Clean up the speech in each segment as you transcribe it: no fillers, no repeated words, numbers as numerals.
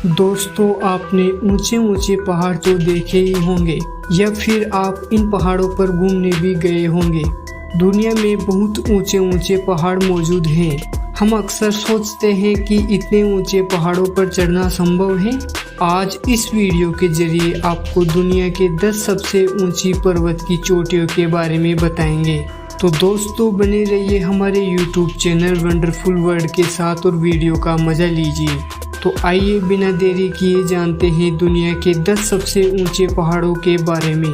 दोस्तों, आपने ऊंचे ऊंचे पहाड़ तो देखे ही होंगे या फिर आप इन पहाड़ों पर घूमने भी गए होंगे। दुनिया में बहुत ऊंचे ऊंचे पहाड़ मौजूद हैं। हम अक्सर सोचते हैं कि इतने ऊंचे पहाड़ों पर चढ़ना संभव है। आज इस वीडियो के जरिए आपको दुनिया के 10 सबसे ऊंची पर्वत की चोटियों के बारे में बताएंगे। तो दोस्तों, बने रहिए हमारे YouTube चैनल वंडरफुल वर्ल्ड के साथ और वीडियो का मजा लीजिए। तो आइए बिना देरी किए जानते हैं दुनिया के 10 सबसे ऊंचे पहाड़ों के बारे में।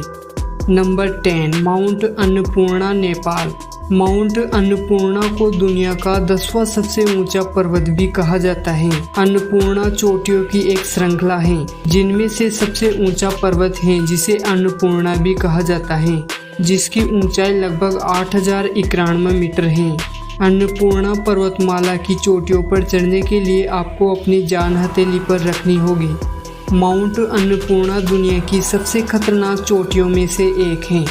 Number 10, mount Annapurna, Nepal. Mount Annapurna को दुनिया का 10वां सबसे ऊंचा पर्वत भी कहा जाता है। अन्नपूर्णा चोटियों की एक श्रृंखला है, जिनमें से सबसे ऊंचा पर्वत है जिसे अन्नपूर्णा भी कहा जाता है, जिसकी ऊंचाई लगभग 8091 मीटर है। अन्नपूर्णा पर्वतमाला की चोटियों पर चढ़ने के लिए आपको अपनी जान हथेली पर रखनी होगी। माउंट अन्नपूर्णा दुनिया की सबसे खतरनाक चोटियों में से एक है।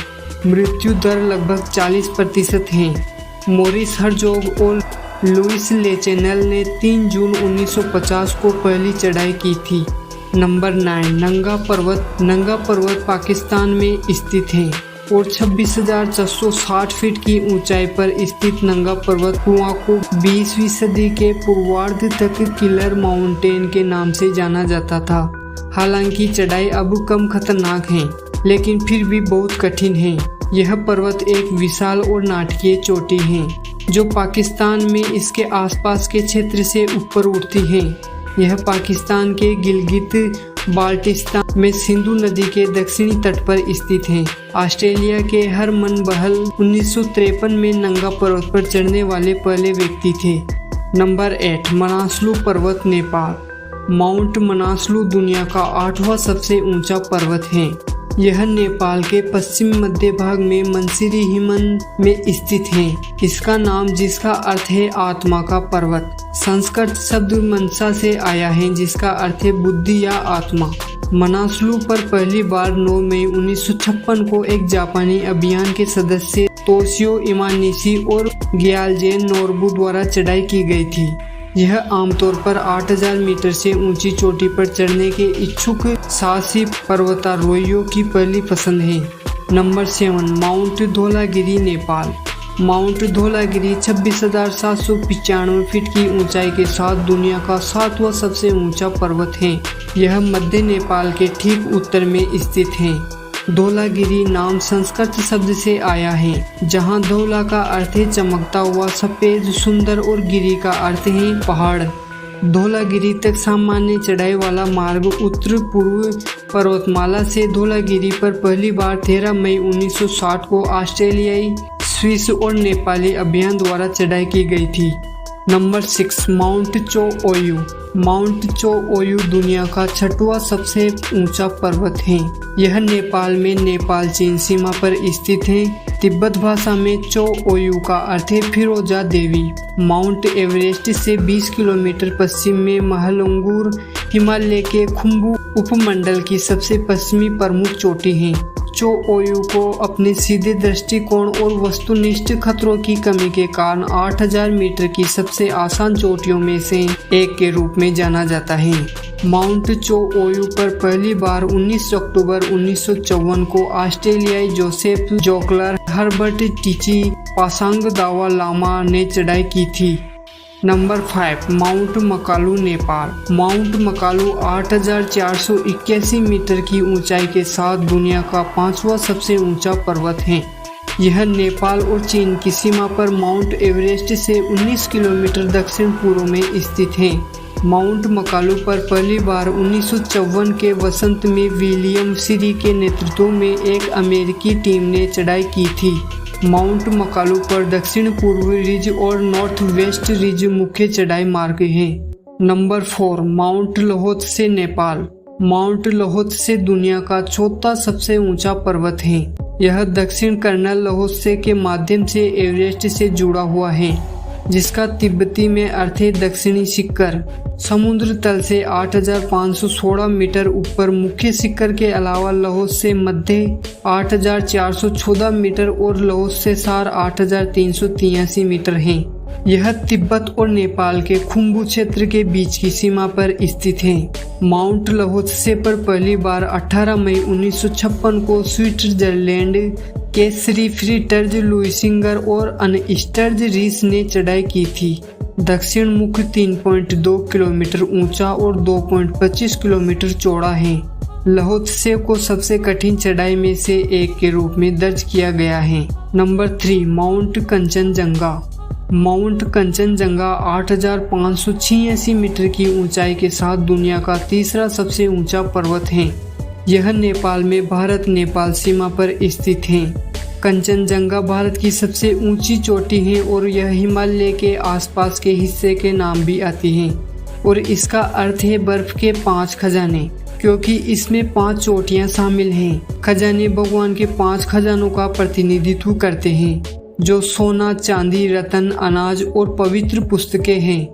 मृत्यु दर लगभग 40% है। मॉरिस हर्जोग और लुइस लेचेनल ने 3 जून 1950 को पहली चढ़ाई की थी। नंबर 9, नंगा पर्वत। नंगा पर्वत पाकिस्तान में स्थित है और 26,460 फीट की ऊंचाई पर स्थित नंगा पर्वत कुआं को 20वीं सदी के पूर्वार्ध तक किलर माउंटेन के नाम से जाना जाता था। हालांकि चढ़ाई अब कम खतरनाक है, लेकिन फिर भी बहुत कठिन है। यह पर्वत एक विशाल और नाटकीय चोटी है जो पाकिस्तान में इसके आसपास के क्षेत्र से ऊपर उठती है। यह पाकिस्तान के गिलगित बाल्टिस्तान में सिंधु नदी के दक्षिणी तट पर स्थित है। ऑस्ट्रेलिया के हरमन बहल 1953 में नंगा पर्वत पर चढ़ने वाले पहले व्यक्ति थे। नंबर 8, मनासलू पर्वत, नेपाल। माउंट मनासलू दुनिया का 8वां सबसे ऊंचा पर्वत है। यह नेपाल के पश्चिम मध्य भाग में मंसिरी हिमन में स्थित है। इसका नाम, जिसका अर्थ है आत्मा का पर्वत, संस्कृत शब्द मनसा से आया है, जिसका अर्थ है बुद्धि या आत्मा। मनासलू पर पहली बार 9 मई 1956 को एक जापानी अभियान के सदस्य तोशियो इमानिशी और ग्यालजेन नोरबू द्वारा चढ़ाई की गई थी। यह आमतौर पर 8000 मीटर से ऊंची चोटी पर चढ़ने के इच्छुक साहसी पर्वतारोहियों की पहली पसंद है। Number 7, mount Dhaulagiri, Nepal. Mount Dhaulagiri 26,795 feet की ऊंचाई के साथ दुनिया का 7वां सबसे ऊंचा पर्वत है। यह मध्य नेपाल के ठीक उत्तर में स्थित है। धौलागिरी नाम संस्कृत शब्द से आया है, जहां धौला का अर्थ है चमकता हुआ, सफेद, सुंदर और गिरी का अर्थ है पहाड़। धौलागिरी तक सामान्य चढ़ाई वाला मार्ग उत्तर पूर्व पर्वतमाला से धौलागिरी पर पहली बार 13 मई 1960 को ऑस्ट्रेलियाई, स्विस और नेपाली अभियान द्वारा चढ़ाई की गई थी। नंबर 6, माउंट चो ओयू। माउंट चो ओयू दुनिया का 6वां सबसे ऊंचा पर्वत है। यह नेपाल में नेपाल चीन सीमा पर स्थित है। तिब्बत भाषा में चो ओयू का अर्थ है फिरोजा देवी। माउंट एवरेस्ट से 20 किलोमीटर पश्चिम में महलंगूर हिमालय के खुम्बू उपमंडल की सबसे पश्चिमी प्रमुख चोटी है। चो ओयू को अपने सीधे दृष्टिकोण और वस्तुनिष्ठ खतरों की कमी के कारण 8000 मीटर की सबसे आसान चोटियों में से एक के रूप में जाना जाता है। माउंट चो ओयू पर पहली बार 19 अक्टूबर 1954 को ऑस्ट्रेलियाई जोसेफ जोकलर, हर्बर्ट टीची, पासांग दावा लामा ने चढ़ाई की थी। Number 5, mount Makalu, Nepal. Mount Makalu 8481 metre की ऊंचाई के साथ दुनिया का 5वां सबसे ऊंचा पर्वत है। यह नेपाल और चीन की सीमा पर माउंट एवरेस्ट से 19 किलोमीटर दक्षिण पूर्व में स्थित है। माउंट मकालू पर पहली बार 1954 के वसंत में विलियम सीरी के नेतृत्व में एक अमेरिकी टीम ने चढ़ाई की थी। माउंट मकालू पर दक्षिण पूर्व रिज और नॉर्थ वेस्ट रिज मुख्य चढ़ाई मार्ग हैं। Number 4, mount Lhotse, Nepal. Mount Lhotse दुनिया का 4था सबसे ऊंचा पर्वत है। यह दक्षिण कर्नल लोहोत्से के माध्यम से एवरेस्ट से जुड़ा हुआ है, जिसका तिब्बती में अर्थ है दक्षिणी शिखर। समुद्र तल से 8516 मीटर ऊपर मुख्य शिखर के अलावा लोहोत्से मध्य 8414 मीटर और लोहोत्से सार 8383 मीटर हैं। यह तिब्बत और नेपाल के खुम्बू क्षेत्र के बीच की सीमा पर स्थित है। माउंट लहोत्से पर पहली बार 18 मई 1956 को स्विट्जरलैंड के श्री फ्रिटर्ज लुइसिंगर और अनस्टर्ज रीस ने चढ़ाई की थी। दक्षिण मुख 3.2 किलोमीटर ऊंचा और 2.25 किलोमीटर चौड़ा है। लहोत्से को सबसे कठिन चढ़ाई में से एक के रूप में दर्ज किया गया है। Number 3, mount Kanchenjunga. Mount Kanchenjunga 8,586 metre की ऊंचाई के साथ दुनिया का तीसरा सबसे ऊंचा पर्वत है। यह नेपाल में भारत नेपाल सीमा पर स्थित है। कंचनजंगा भारत की सबसे ऊंची चोटी है और यह हिमालय के आसपास के हिस्से के नाम भी आती है और इसका अर्थ है बर्फ के 5 खजाने, क्योंकि इसमें 5 चोटियां शामिल हैं। खजाने भगवान के 5 खजानों का प्रतिनिधित्व करते हैं, जो सोना, चांदी, रत्न, अनाज और पवित्र पुस्तकें हैं।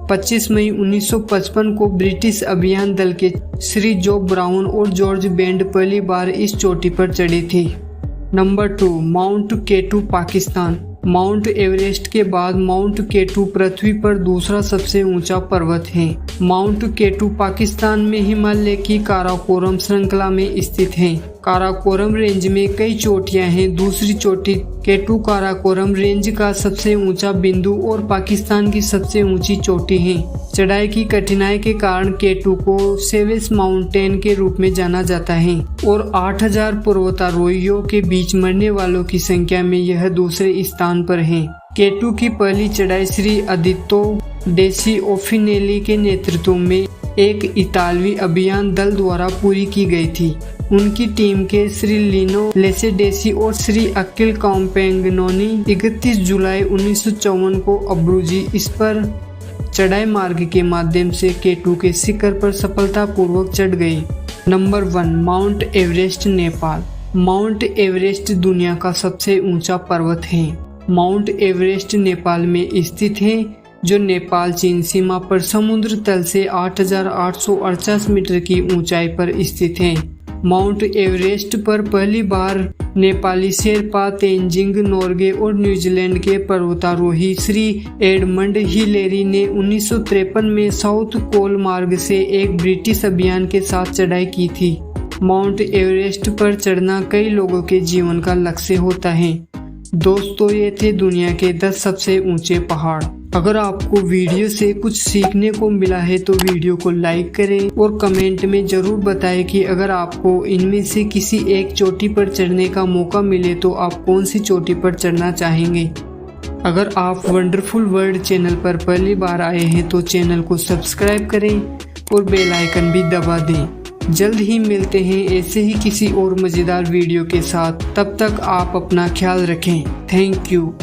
25 मई 1955 को ब्रिटिश अभियान दल के श्री जॉब ब्राउन और जॉर्ज बेंड पहली बार इस चोटी पर चढ़े थे। Number 2, mount K two, Pakistan. Mount Everest के बाद माउंट केटू पृथ्वी पर दूसरा सबसे ऊंचा पर्वत है। माउंट केटू पाकिस्तान में हिमालय की काराकोरम श्रृंखला में स्थित है। काराकोरम रेंज में कई चोटियां हैं। दूसरी चोटी केटू काराकोरम रेंज का सबसे ऊंचा बिंदु और पाकिस्तान की सबसे ऊंची चोटी है। चढ़ाई की कठिनाई के कारण केटू को सेवेस माउंटेन के रूप में जाना जाता है और 8,000 पर्वतारोहियों के बीच मरने वालों की संख्या में यह दूसरे स्थान पर है। केटू की पहली चढ़ाई श्री आदित्यो डेसी ओफिनेली के नेतृत्व में एक इतालवी अभियान दल द्वारा पूरी की गई थी। उनकी टीम के श्री लिनो लेसेडेसी और श्री अकिल कॉम्पेगनोनी 31 जुलाई 1954 को अब्रूजी इस पर चढ़ाई मार्ग के माध्यम से केटू के शिखर पर सफलतापूर्वक चढ़ गई। Number 1, mount Everest, Nepal. Mount Everest दुनिया का सबसे ऊंचा पर्वत है। माउंट एवरेस्ट नेपाल में स्थित है, जो नेपाल चीन सीमा पर समुद्र तल से 8,848 मीटर की ऊंचाई पर स्थित है। माउंट एवरेस्ट पर पहली बार नेपाली शेरपा, तेंजिंग नोर्गे और न्यूजीलैंड के पर्वतारोही श्री एडमंड हिलेरी ने 1953 में साउथ पोल मार्ग से एक ब्रिटिश अभियान के साथ चढ़ाई की थी। माउंट एवरेस्ट पर चढ़ना कई लोगों के जीवन का लक्ष्य होता है। दोस्तों, ये थे दुनिया के 10 सबसे ऊंचे पहाड़। अगर आपको वीडियो से कुछ सीखने को मिला है तो वीडियो को लाइक करें और कमेंट में जरूर बताएं कि अगर आपको इनमें से किसी एक चोटी पर चढ़ने का मौका मिले तो आप कौन सी चोटी पर चढ़ना चाहेंगे। अगर आप वंडरफुल वर्ल्ड चैनल पर पहली बार आए हैं तो चैनल को सब्सक्राइब करें और बेल आइकन भी दबा दें। जल्द ही मिलते हैं ऐसे ही किसी और मजेदार वीडियो के साथ। तब तक आप अपना ख्याल रखें। Thank you.